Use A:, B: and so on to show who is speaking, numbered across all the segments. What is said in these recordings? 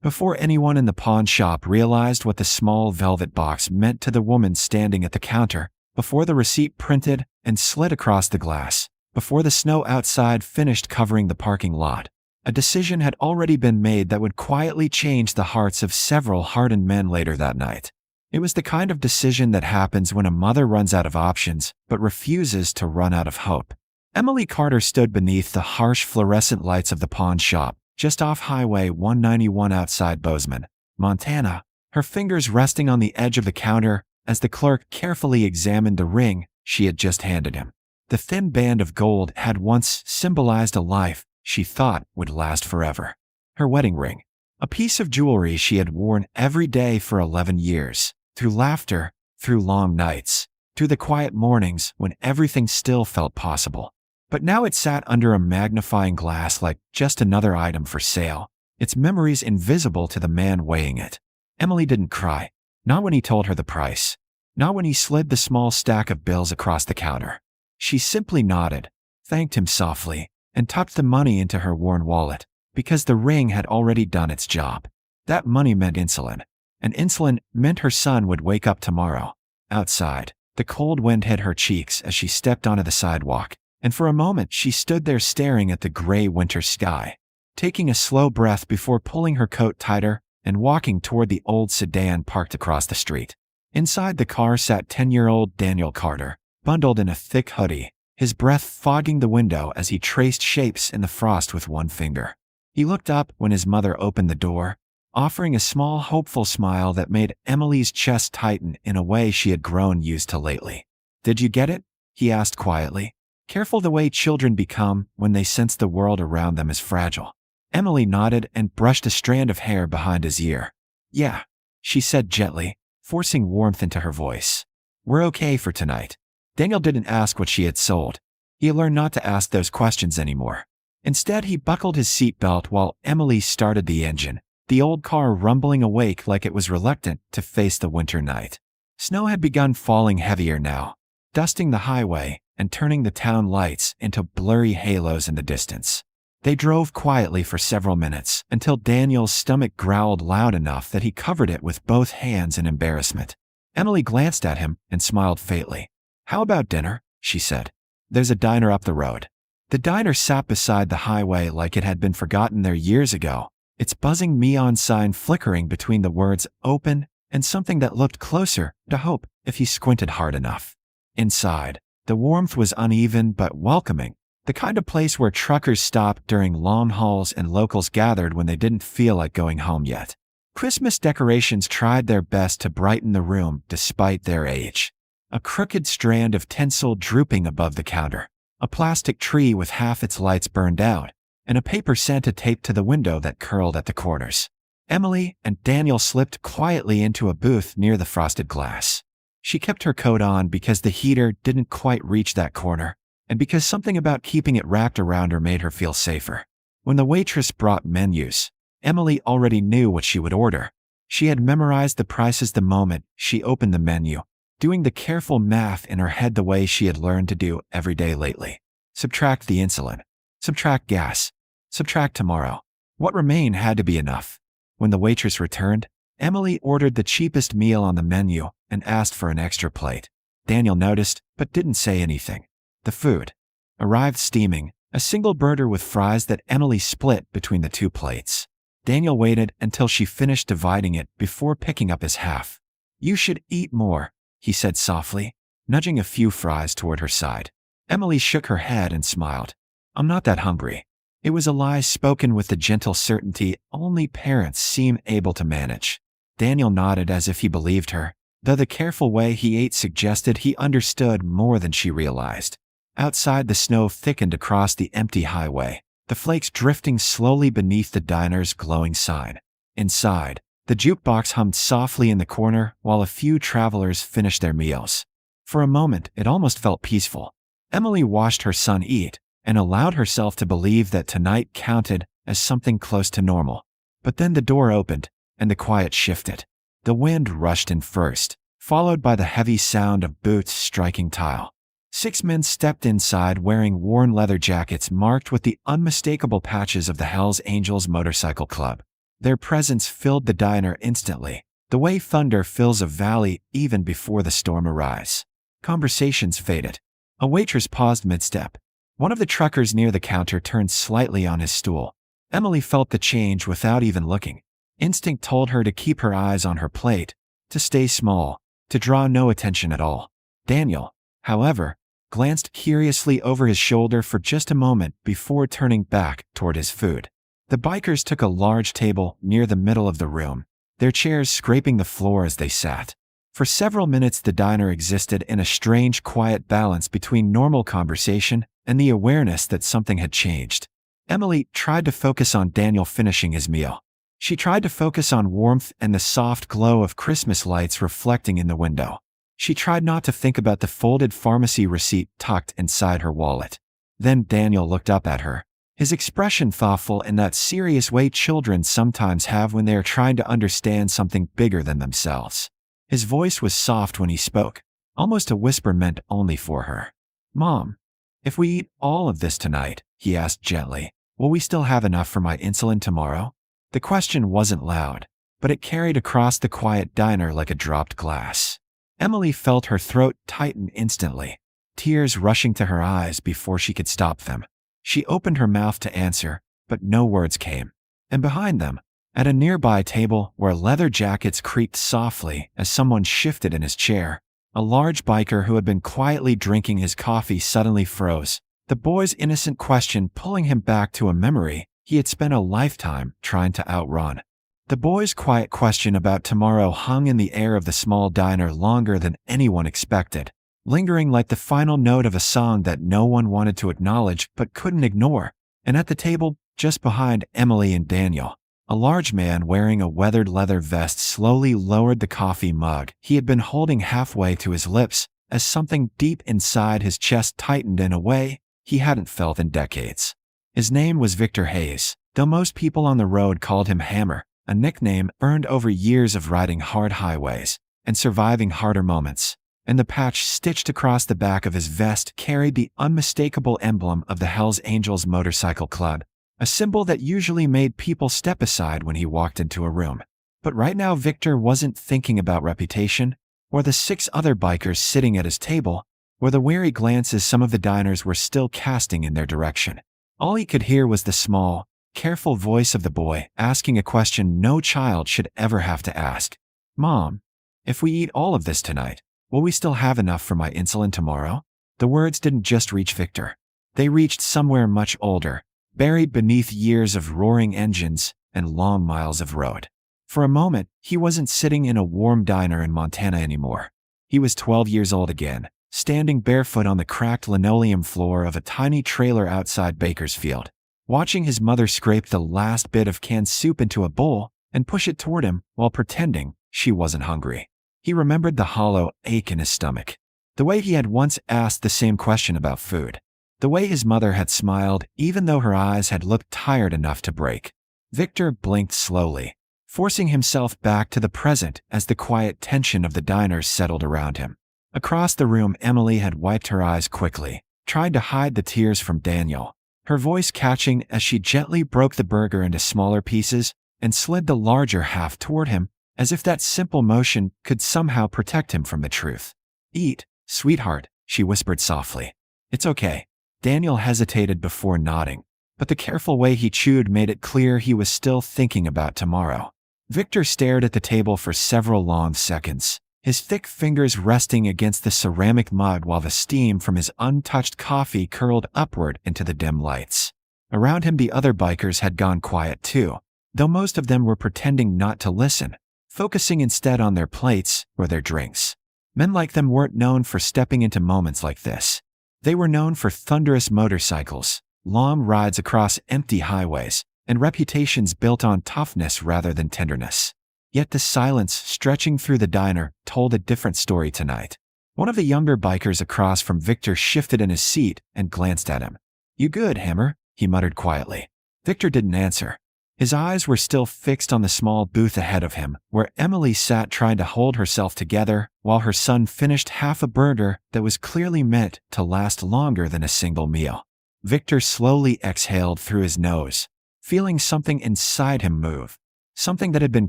A: Before anyone in the pawn shop realized what the small velvet box meant to the woman standing at the counter, before the receipt printed and slid across the glass, before the snow outside finished covering the parking lot, a decision had already been made that would quietly change the hearts of several hardened men later that night. It was the kind of decision that happens when a mother runs out of options but refuses to run out of hope. Emily Carter stood beneath the harsh fluorescent lights of the pawn shop, just off Highway 191 outside Bozeman, Montana, her fingers resting on the edge of the counter as the clerk carefully examined the ring she had just handed him. The thin band of gold had once symbolized a life she thought would last forever. Her wedding ring, a piece of jewelry she had worn every day for 11 years, through laughter, through long nights, through the quiet mornings when everything still felt possible. But now it sat under a magnifying glass like just another item for sale, its memories invisible to the man weighing it. Emily didn't cry, not when he told her the price, not when he slid the small stack of bills across the counter. She simply nodded, thanked him softly, and tucked the money into her worn wallet, because the ring had already done its job. That money meant insulin, and insulin meant her son would wake up tomorrow. Outside, the cold wind hit her cheeks as she stepped onto the sidewalk, and for a moment she stood there staring at the gray winter sky, taking a slow breath before pulling her coat tighter and walking toward the old sedan parked across the street. Inside the car sat 10-year-old Daniel Carter, bundled in a thick hoodie, his breath fogging the window as he traced shapes in the frost with one finger. He looked up when his mother opened the door, offering a small, hopeful smile that made Emily's chest tighten in a way she had grown used to lately. "Did you get it?" he asked quietly, careful the way children become when they sense the world around them is fragile. Emily nodded and brushed a strand of hair behind his ear. "Yeah," she said gently, forcing warmth into her voice. "We're okay for tonight." Daniel didn't ask what she had sold. He had learned not to ask those questions anymore. Instead, he buckled his seatbelt while Emily started the engine, the old car rumbling awake like it was reluctant to face the winter night. Snow had begun falling heavier now, dusting the highway and turning the town lights into blurry halos in the distance. They drove quietly for several minutes until Daniel's stomach growled loud enough that he covered it with both hands in embarrassment. Emily glanced at him and smiled faintly. "How about dinner?" she said. "There's a diner up the road." The diner sat beside the highway like it had been forgotten there years ago, its buzzing neon sign flickering between the words open and something that looked closer to hope if he squinted hard enough. Inside, the warmth was uneven but welcoming, the kind of place where truckers stopped during long hauls and locals gathered when they didn't feel like going home yet. Christmas decorations tried their best to brighten the room despite their age. A crooked strand of tinsel drooping above the counter, a plastic tree with half its lights burned out, and a paper Santa taped to the window that curled at the corners. Emily and Daniel slipped quietly into a booth near the frosted glass. She kept her coat on because the heater didn't quite reach that corner, and because something about keeping it wrapped around her made her feel safer. When the waitress brought menus, Emily already knew what she would order. She had memorized the prices the moment she opened the menu, doing the careful math in her head the way she had learned to do every day lately. Subtract the insulin. Subtract gas. Subtract tomorrow. What remained had to be enough. When the waitress returned, Emily ordered the cheapest meal on the menu and asked for an extra plate. Daniel noticed, but didn't say anything. The food arrived steaming, a single burger with fries that Emily split between the two plates. Daniel waited until she finished dividing it before picking up his half. "You should eat more," he said softly, nudging a few fries toward her side. Emily shook her head and smiled. "I'm not that hungry." It was a lie spoken with the gentle certainty only parents seem able to manage. Daniel nodded as if he believed her, though the careful way he ate suggested he understood more than she realized. Outside, the snow thickened across the empty highway, the flakes drifting slowly beneath the diner's glowing sign. Inside, the jukebox hummed softly in the corner while a few travelers finished their meals. For a moment, it almost felt peaceful. Emily watched her son eat and allowed herself to believe that tonight counted as something close to normal. But then the door opened, and the quiet shifted. The wind rushed in first, followed by the heavy sound of boots striking tile. 6 men stepped inside wearing worn leather jackets marked with the unmistakable patches of the Hells Angels Motorcycle Club. Their presence filled the diner instantly, the way thunder fills a valley even before the storm arrives. Conversations faded. A waitress paused mid-step. One of the truckers near the counter turned slightly on his stool. Emily felt the change without even looking. Instinct told her to keep her eyes on her plate, to stay small, to draw no attention at all. Daniel, however, glanced curiously over his shoulder for just a moment before turning back toward his food. The bikers took a large table near the middle of the room, their chairs scraping the floor as they sat. For several minutes the diner existed in a strange quiet balance between normal conversation and the awareness that something had changed. Emily tried to focus on Daniel finishing his meal. She tried to focus on warmth and the soft glow of Christmas lights reflecting in the window. She tried not to think about the folded pharmacy receipt tucked inside her wallet. Then Daniel looked up at her, his expression thoughtful in that serious way children sometimes have when they are trying to understand something bigger than themselves. His voice was soft when he spoke, almost a whisper meant only for her. "Mom, if we eat all of this tonight," he asked gently, "will we still have enough for my insulin tomorrow?" The question wasn't loud, but it carried across the quiet diner like a dropped glass. Emily felt her throat tighten instantly, tears rushing to her eyes before she could stop them. She opened her mouth to answer, but no words came. And behind them, at a nearby table where leather jackets creaked softly as someone shifted in his chair, a large biker who had been quietly drinking his coffee suddenly froze, the boy's innocent question pulling him back to a memory he had spent a lifetime trying to outrun. The boy's quiet question about tomorrow hung in the air of the small diner longer than anyone expected, lingering like the final note of a song that no one wanted to acknowledge but couldn't ignore. And at the table, just behind Emily and Daniel, a large man wearing a weathered leather vest slowly lowered the coffee mug he had been holding halfway to his lips as something deep inside his chest tightened in a way he hadn't felt in decades. His name was Victor Hayes, though most people on the road called him Hammer, a nickname earned over years of riding hard highways and surviving harder moments. And the patch stitched across the back of his vest carried the unmistakable emblem of the Hells Angels Motorcycle Club, a symbol that usually made people step aside when he walked into a room. But right now Victor wasn't thinking about reputation, or the 6 other bikers sitting at his table, or the wary glances some of the diners were still casting in their direction. All he could hear was the small, careful voice of the boy asking a question no child should ever have to ask. "Mom, if we eat all of this tonight, will we still have enough for my insulin tomorrow?" The words didn't just reach Victor. They reached somewhere much older, buried beneath years of roaring engines and long miles of road. For a moment, he wasn't sitting in a warm diner in Montana anymore. He was 12 years old again, standing barefoot on the cracked linoleum floor of a tiny trailer outside Bakersfield, watching his mother scrape the last bit of canned soup into a bowl and push it toward him while pretending she wasn't hungry. He remembered the hollow ache in his stomach, the way he had once asked the same question about food, the way his mother had smiled even though her eyes had looked tired enough to break. Victor blinked slowly, forcing himself back to the present as the quiet tension of the diner settled around him. Across the room, Emily had wiped her eyes quickly, tried to hide the tears from Daniel, her voice catching as she gently broke the burger into smaller pieces and slid the larger half toward him, as if that simple motion could somehow protect him from the truth. "Eat, sweetheart," she whispered softly. "It's okay." Daniel hesitated before nodding, but the careful way he chewed made it clear he was still thinking about tomorrow. Victor stared at the table for several long seconds, his thick fingers resting against the ceramic mug while the steam from his untouched coffee curled upward into the dim lights. Around him the other bikers had gone quiet too, though most of them were pretending not to listen, focusing instead on their plates or their drinks. Men like them weren't known for stepping into moments like this. They were known for thunderous motorcycles, long rides across empty highways, and reputations built on toughness rather than tenderness. Yet the silence stretching through the diner told a different story tonight. One of the younger bikers across from Victor shifted in his seat and glanced at him. "You good, Hammer?" he muttered quietly. Victor didn't answer. His eyes were still fixed on the small booth ahead of him, where Emily sat trying to hold herself together while her son finished half a burger that was clearly meant to last longer than a single meal. Victor slowly exhaled through his nose, feeling something inside him move. something that had been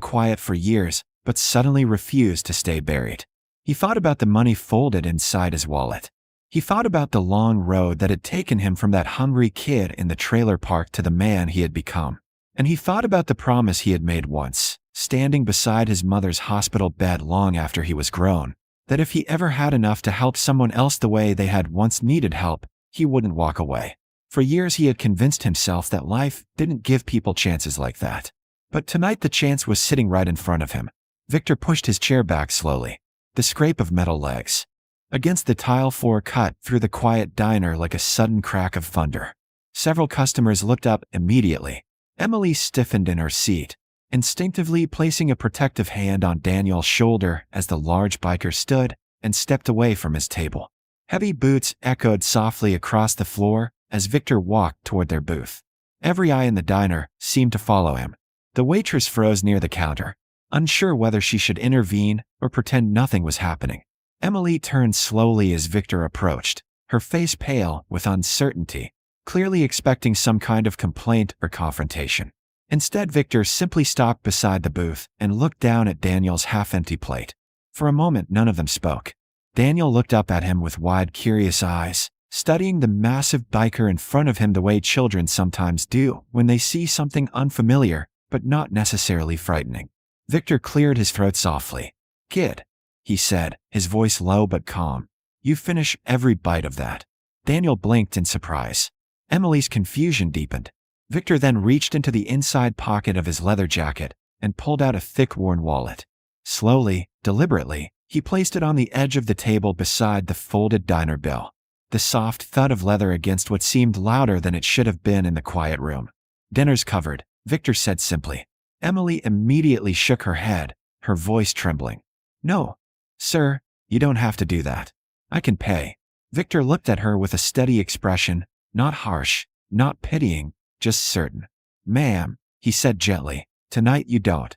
A: quiet for years but suddenly refused to stay buried. He thought about the money folded inside his wallet. He thought about the long road that had taken him from that hungry kid in the trailer park to the man he had become. And he thought about the promise he had made once, standing beside his mother's hospital bed long after he was grown, that if he ever had enough to help someone else the way they had once needed help, he wouldn't walk away. For years he had convinced himself that life didn't give people chances like that. But tonight the chance was sitting right in front of him. Victor pushed his chair back slowly. The scrape of metal legs against the tile floor cut through the quiet diner like a sudden crack of thunder. Several customers looked up immediately. Emily stiffened in her seat, instinctively placing a protective hand on Daniel's shoulder as the large biker stood and stepped away from his table. Heavy boots echoed softly across the floor as Victor walked toward their booth. Every eye in the diner seemed to follow him. The waitress froze near the counter, unsure whether she should intervene or pretend nothing was happening. Emily turned slowly as Victor approached, her face pale with uncertainty, clearly expecting some kind of complaint or confrontation. Instead, Victor simply stopped beside the booth and looked down at Daniel's half-empty plate. For a moment, none of them spoke. Daniel looked up at him with wide, curious eyes, studying the massive biker in front of him the way children sometimes do when they see something unfamiliar but not necessarily frightening. Victor cleared his throat softly. "Kid," he said, his voice low but calm. "You finish every bite of that." Daniel blinked in surprise. Emily's confusion deepened. Victor then reached into the inside pocket of his leather jacket and pulled out a thick, worn wallet. Slowly, deliberately, he placed it on the edge of the table beside the folded diner bill. The soft thud of leather against what seemed louder than it should have been in the quiet room. "Dinner's covered," Victor said simply. Emily immediately shook her head, her voice trembling. "No, sir, you don't have to do that. I can pay." Victor looked at her with a steady expression, not harsh, not pitying, just certain. "Ma'am," he said gently, "tonight you don't."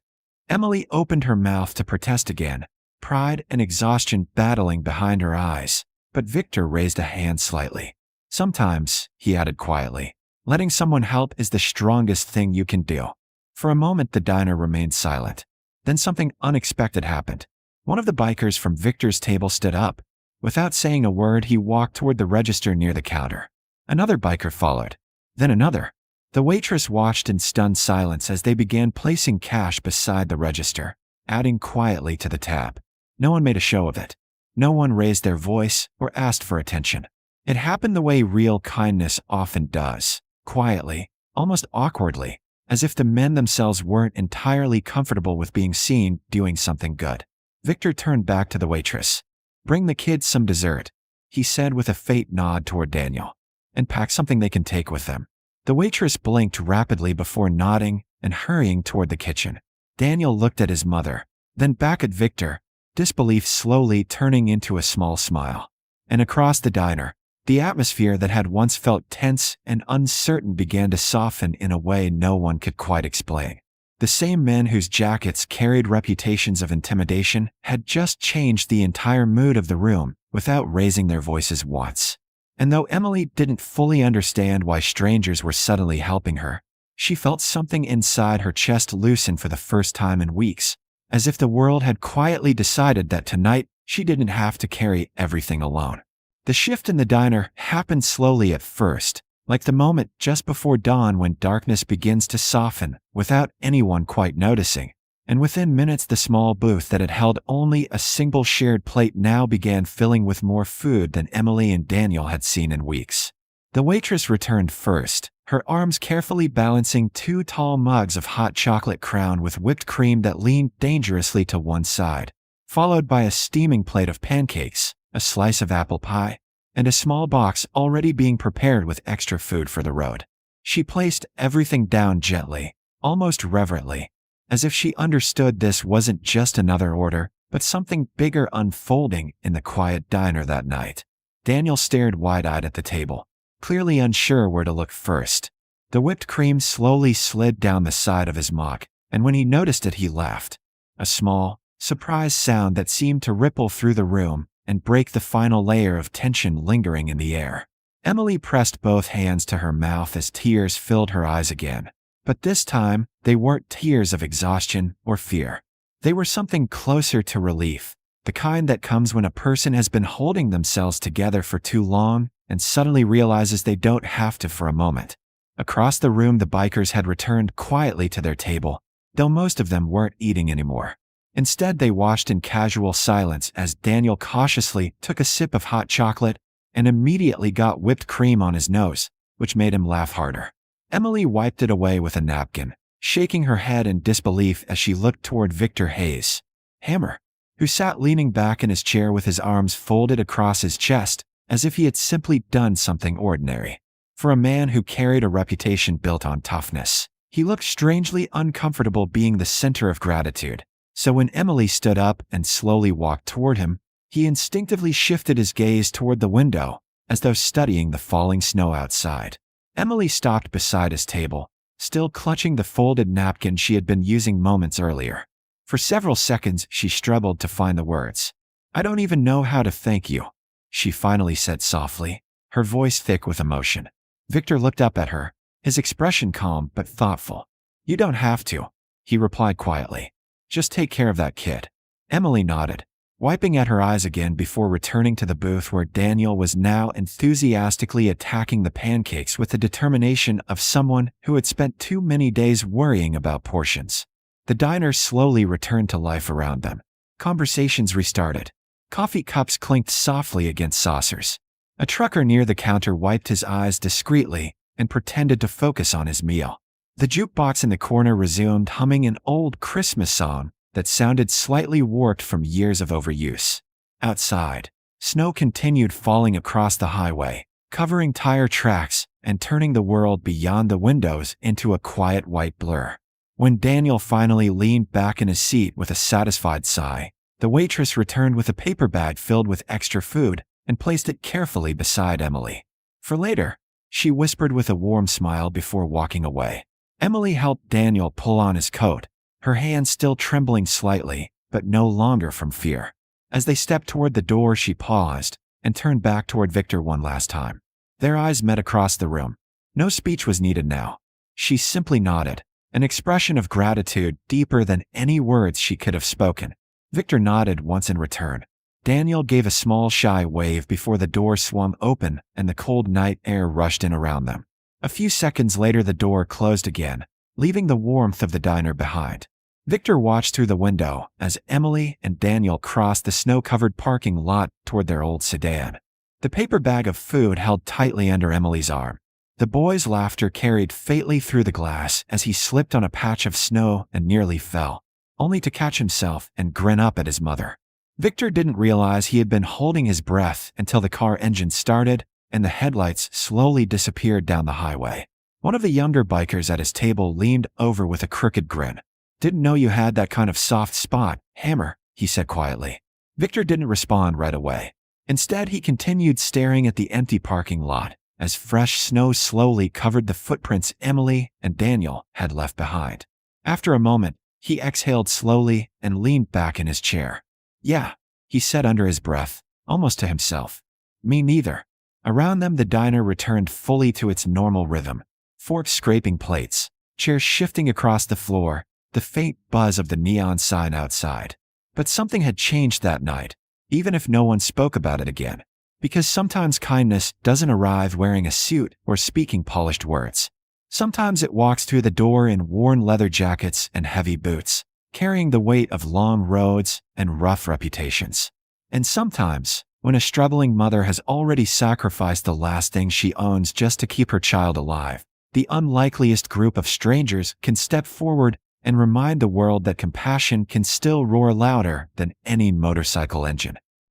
A: Emily opened her mouth to protest again, pride and exhaustion battling behind her eyes, but Victor raised a hand slightly. "Sometimes," he added quietly, "letting someone help is the strongest thing you can do." For a moment the diner remained silent. Then something unexpected happened. One of the bikers from Victor's table stood up. Without saying a word, he walked toward the register near the counter. Another biker followed. Then another. The waitress watched in stunned silence as they began placing cash beside the register, adding quietly to the tab. No one made a show of it. No one raised their voice or asked for attention. It happened the way real kindness often does, quietly, almost awkwardly, as if the men themselves weren't entirely comfortable with being seen doing something good. Victor turned back to the waitress. "Bring the kids some dessert," he said with a faint nod toward Daniel, "and pack something they can take with them." The waitress blinked rapidly before nodding and hurrying toward the kitchen. Daniel looked at his mother, then back at Victor, disbelief slowly turning into a small smile. And across the diner, the atmosphere that had once felt tense and uncertain began to soften in a way no one could quite explain. The same men whose jackets carried reputations of intimidation had just changed the entire mood of the room without raising their voices once. And though Emily didn't fully understand why strangers were suddenly helping her, she felt something inside her chest loosen for the first time in weeks, as if the world had quietly decided that tonight she didn't have to carry everything alone. The shift in the diner happened slowly at first, like the moment just before dawn when darkness begins to soften without anyone quite noticing. And within minutes the small booth that had held only a single shared plate now began filling with more food than Emily and Daniel had seen in weeks. The waitress returned first, her arms carefully balancing 2 tall mugs of hot chocolate crowned with whipped cream that leaned dangerously to one side, followed by a steaming plate of pancakes, a slice of apple pie, and a small box already being prepared with extra food for the road. She placed everything down gently, almost reverently, as if she understood this wasn't just another order, but something bigger unfolding in the quiet diner that night. Daniel stared wide-eyed at the table, clearly unsure where to look first. The whipped cream slowly slid down the side of his mug, and when he noticed it, he laughed. A small, surprised sound that seemed to ripple through the room and break the final layer of tension lingering in the air. Emily pressed both hands to her mouth as tears filled her eyes again. But this time, they weren't tears of exhaustion or fear. They were something closer to relief, the kind that comes when a person has been holding themselves together for too long and suddenly realizes they don't have to for a moment. Across the room, the bikers had returned quietly to their table, though most of them weren't eating anymore. Instead, they watched in casual silence as Daniel cautiously took a sip of hot chocolate and immediately got whipped cream on his nose, which made him laugh harder. Emily wiped it away with a napkin, shaking her head in disbelief as she looked toward Victor Hayes, Hammer, who sat leaning back in his chair with his arms folded across his chest, as if he had simply done something ordinary. For a man who carried a reputation built on toughness, he looked strangely uncomfortable being the center of gratitude. So when Emily stood up and slowly walked toward him, he instinctively shifted his gaze toward the window, as though studying the falling snow outside. Emily stopped beside his table, still clutching the folded napkin she had been using moments earlier. For several seconds, she struggled to find the words. "I don't even know how to thank you," she finally said softly, her voice thick with emotion. Victor looked up at her, his expression calm but thoughtful. "You don't have to," he replied quietly. "Just take care of that kid." Emily nodded, wiping at her eyes again before returning to the booth where Daniel was now enthusiastically attacking the pancakes with the determination of someone who had spent too many days worrying about portions. The diner slowly returned to life around them. Conversations restarted. Coffee cups clinked softly against saucers. A trucker near the counter wiped his eyes discreetly and pretended to focus on his meal. The jukebox in the corner resumed humming an old Christmas song that sounded slightly warped from years of overuse. Outside, snow continued falling across the highway, covering tire tracks and turning the world beyond the windows into a quiet white blur. When Daniel finally leaned back in his seat with a satisfied sigh, the waitress returned with a paper bag filled with extra food and placed it carefully beside Emily. "For later," she whispered with a warm smile before walking away. Emily helped Daniel pull on his coat, her hand still trembling slightly, but no longer from fear. As they stepped toward the door, she paused and turned back toward Victor one last time. Their eyes met across the room. No speech was needed now. She simply nodded, an expression of gratitude deeper than any words she could have spoken. Victor nodded once in return. Daniel gave a small shy wave before the door swung open and the cold night air rushed in around them. A few seconds later, the door closed again, leaving the warmth of the diner behind. Victor watched through the window as Emily and Daniel crossed the snow-covered parking lot toward their old sedan. The paper bag of food held tightly under Emily's arm. The boy's laughter carried faintly through the glass as he slipped on a patch of snow and nearly fell, only to catch himself and grin up at his mother. Victor didn't realize he had been holding his breath until the car engine started and the headlights slowly disappeared down the highway. One of the younger bikers at his table leaned over with a crooked grin. "Didn't know you had that kind of soft spot, Hammer," he said quietly. Victor didn't respond right away. Instead, he continued staring at the empty parking lot as fresh snow slowly covered the footprints Emily and Daniel had left behind. After a moment, he exhaled slowly and leaned back in his chair. "Yeah," he said under his breath, almost to himself. "Me neither." Around them, the diner returned fully to its normal rhythm. Forks scraping plates, chairs shifting across the floor, the faint buzz of the neon sign outside. But something had changed that night, even if no one spoke about it again. Because sometimes kindness doesn't arrive wearing a suit or speaking polished words. Sometimes it walks through the door in worn leather jackets and heavy boots, carrying the weight of long roads and rough reputations. And sometimes, when a struggling mother has already sacrificed the last thing she owns just to keep her child alive, the unlikeliest group of strangers can step forward and remind the world that compassion can still roar louder than any motorcycle engine.